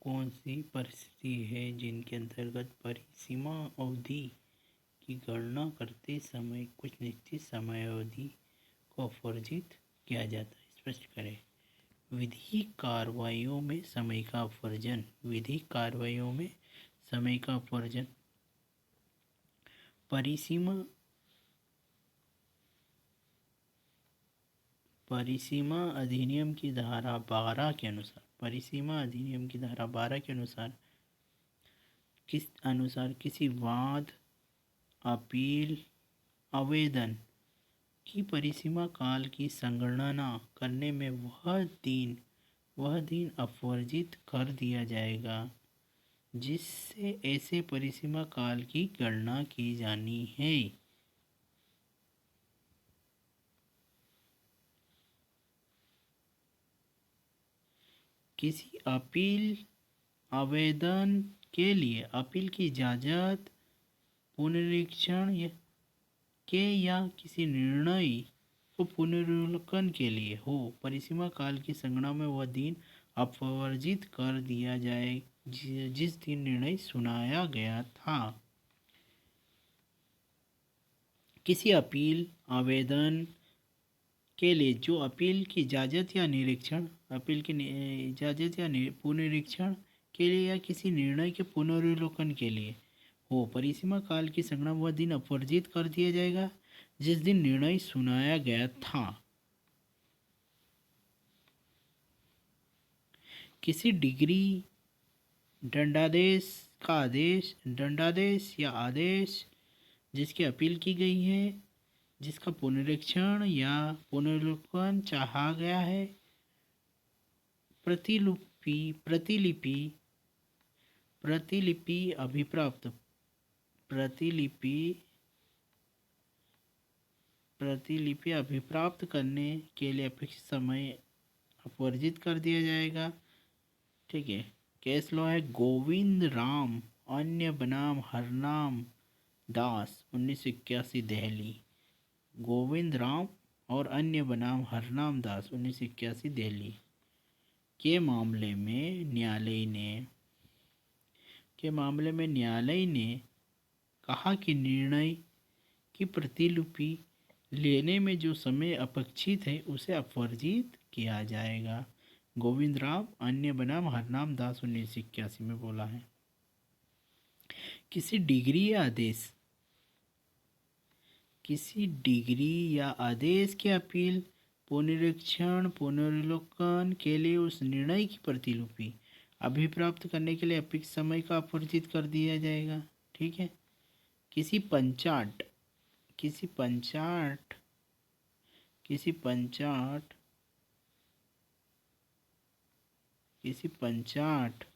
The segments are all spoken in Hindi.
कौन सी परिस्थिति है जिनके अंतर्गत परिसीमा अवधि की गणना करते समय कुछ निश्चित समयावधि को अपवर्जित किया जाता है? स्पष्ट करें। विधिक कार्रवाइयों में समय का अपवर्जन। विधिक कार्रवाइयों में समय का अपवर्जन। परिसीमा अधिनियम की धारा 12 के अनुसार किसी वाद, अपील, आवेदन की परिसीमा काल की संगणना करने में वह दिन अपवर्जित कर दिया जाएगा जिससे ऐसे परिसीमा काल की गणना की जानी है। किसी अपील आवेदन के लिए अपील की इजाज़त पुनरीक्षण के या किसी निर्णय को पुनर्विलोकन के लिए हो, परिसीमा काल की संगणना में वह दिन अपवर्जित कर दिया जाए जिस दिन निर्णय सुनाया गया था। किसी अपील आवेदन के लिए जो अपील की इजाज़त या पुनरीक्षण के लिए या किसी निर्णय के पुनर्विलोकन के लिए हो, परिसीमा काल की संगणना वह दिन अपवर्जित कर दिया जाएगा जिस दिन निर्णय सुनाया गया था। किसी डिग्री दंडादेश या आदेश जिसकी अपील की गई है, जिसका पुनरीक्षण या पुनर्विलोकन चाहा गया है, प्रतिलिपि अभिप्राप्त करने के लिए अपेक्षित समय अपवर्जित कर दिया जाएगा। ठीक है। केस लॉ है गोविंद राम अन्य बनाम हरनाम दास 1981 दिल्ली। गोविंद राम और अन्य बनाम हरनाम दास 1981 दिल्ली के मामले में न्यायालय ने कहा कि निर्णय की प्रतिलिपि लेने में जो समय अपेक्षित है उसे अपवर्जित किया जाएगा। गोविंद राम अन्य बनाम हरनाम दास 1981 में बोला है। किसी डिग्री या आदेश के अपील, पुनरीक्षण, पुनर्विलोकन के लिए उस निर्णय की प्रतिलिपि अभिप्राप्त करने के लिए अपेक्षित समय का अपवर्जित कर दिया जाएगा। ठीक है। किसी पंचाट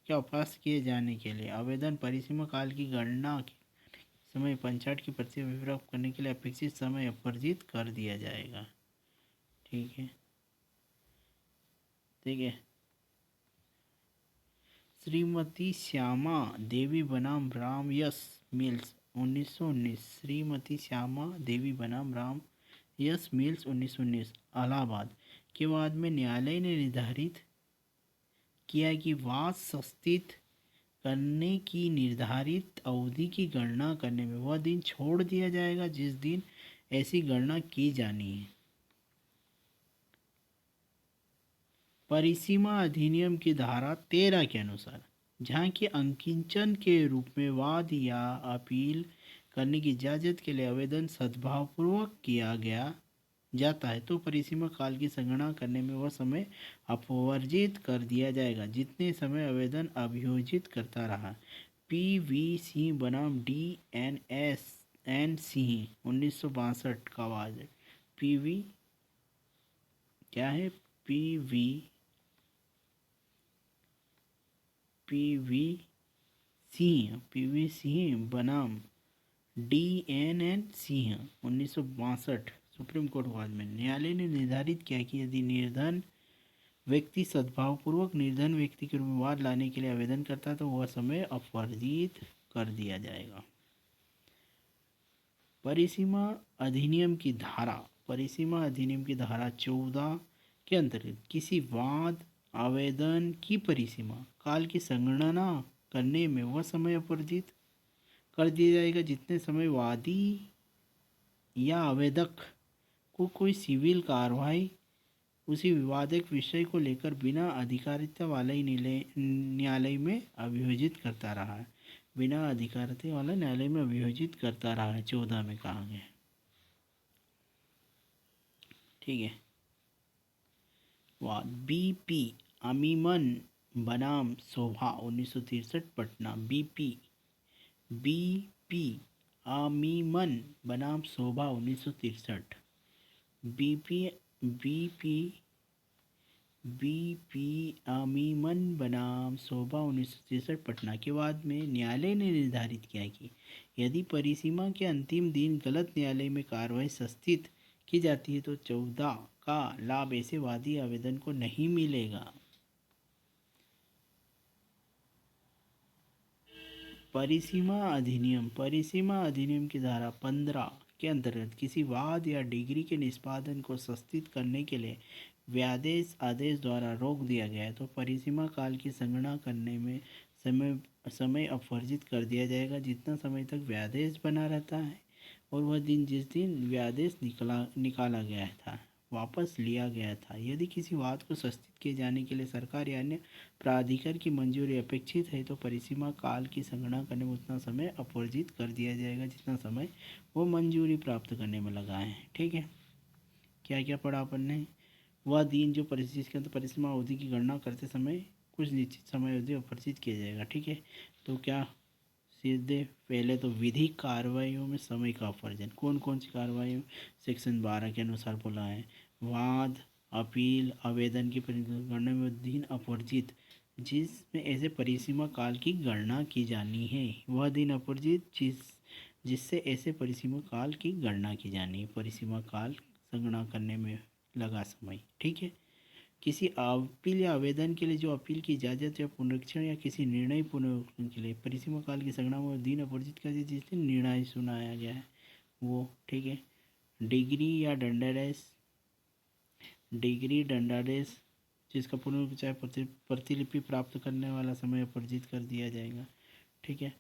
के अपास किए जाने के लिए आवेदन परिसीमा काल की गणना के समय पंचाट की प्रति अभिप्राप्त करने के लिए अपेक्षित समय अपवर्जित कर दिया जाएगा। ठीक है। श्रीमती श्यामा देवी बनाम राम यस मिल्स 1919। श्रीमती श्यामा देवी बनाम राम यस मिल्स 1919 इलाहाबाद के वाद में न्यायालय ने निर्धारित किया कि वाद संस्थित करने की निर्धारित अवधि की गणना करने में वह दिन छोड़ दिया जाएगा जिस दिन ऐसी गणना की जानी है। परिसीमा अधिनियम की धारा 13 के अनुसार जहाँ की अंकिंचन के रूप में वाद या अपील करने की इजाज़त के लिए आवेदन सद्भावपूर्वक किया गया जाता है तो परिसीमा काल की संगणना करने में वह समय अपवर्जित कर दिया जाएगा जितने समय आवेदन अभियोजित करता रहा। PV सिंह बनाम DNN सिंह 1962 का वाद है। PV क्या है? PV सिंह बनाम DNN सिंह 1962 सुप्रीम कोर्ट वाद में न्यायालय ने निर्धारित किया कि यदि निर्धन व्यक्ति सद्भावपूर्वक निर्धन व्यक्ति के रूप में वाद लाने के लिए आवेदन करता तो वह समय अपवर्जित कर दिया जाएगा। परिसीमा अधिनियम की धारा 14 के अंतर्गत किसी वाद, आवेदन की परिसीमा काल की संगणना करने में वह समय अपवर्जित कर दिया जाएगा जितने समय वादी या आवेदक को कोई सिविल कार्रवाई उसी विवादित विषय को लेकर बिना अधिकारिता वाले ही न्यायालय में अभियोजित करता रहा है। बिना अधिकारिता वाला न्यायालय में अभियोजित करता रहा है, 14 में कहा गया। ठीक है। वाद बीपी अमीमन बनाम शोभा 1963 पटना। बीपी अमीमन बनाम शोभा 1963। बीपी अमीमन बनाम शोभा 1963 पटना के बाद में न्यायालय ने निर्धारित किया कि यदि परिसीमा के अंतिम दिन गलत न्यायालय में कार्रवाई संस्थित की जाती है तो 14 का लाभ ऐसे वादी आवेदन को नहीं मिलेगा। परिसीमा अधिनियम की धारा 15 के अंतर्गत किसी वाद या डिग्री के निष्पादन को संस्थित करने के लिए व्यादेश आदेश द्वारा रोक दिया गया है तो परिसीमा काल की संगणना करने में समय अपवर्जित कर दिया जाएगा जितना समय तक व्यादेश बना रहता है और वह दिन जिस दिन व्यादेश निकाला गया था वापस लिया गया था। यदि किसी वाद को संस्थित किए जाने के लिए सरकार या अन्य प्राधिकार की मंजूरी अपेक्षित है तो परिसीमा काल की संगणना करने में उतना समय अपवर्जित कर दिया जाएगा जितना समय वो मंजूरी प्राप्त करने में लगा है। ठीक है। क्या क्या पढ़ा अपन ने? वह दिन जो परिस्थिति के अंदर परिसीमा अवधि की गणना करते समय कुछ निश्चित समय अवधि अपवर्जित किया जाएगा। ठीक है। तो क्या सीधे पहले तो विधिक कार्रवाइयों में समय का अपवर्जन। कौन कौन सी कार्रवाई सेक्शन 12 के अनुसार बोला है? वाद, अपील, आवेदन की गणना में दिन अपवर्जित जिसमें ऐसे परिसीमा काल की गणना की जानी है। वह दिन अपवर्जित जिससे ऐसे परिसीमा काल की गणना की जानी है। परिसीमा काल संगणना करने में लगा समय। ठीक है। किसी अपील या आवेदन के लिए जो अपील की इजाज़त या पुनरीक्षण या किसी निर्णय पुनरीक्षण के लिए परिसीमा काल की संगणना में दिन अपवर्जित कर दिया जिस दिन निर्णय सुनाया गया है वो। ठीक है। डिग्री दंडादेश जिसका पुनरुच्चार प्रतिलिपि प्राप्त करने वाला समय अपवर्जित कर दिया जाएगा। ठीक है।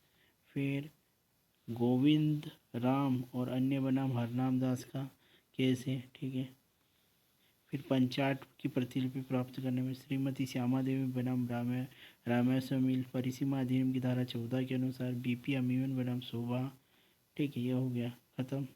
फिर गोविंद राम और अन्य बनाम हरनाम दास का केस है। ठीक है। फिर पंचाट की प्रतिलिपि प्राप्त करने में श्रीमती श्यामा देवी बनाम रामेश्वर मिल परिसीमा अधिनियम की धारा 14 के अनुसार बीपी अमीमन बनाम शोभा। ठीक है। यह हो गया ख़त्म।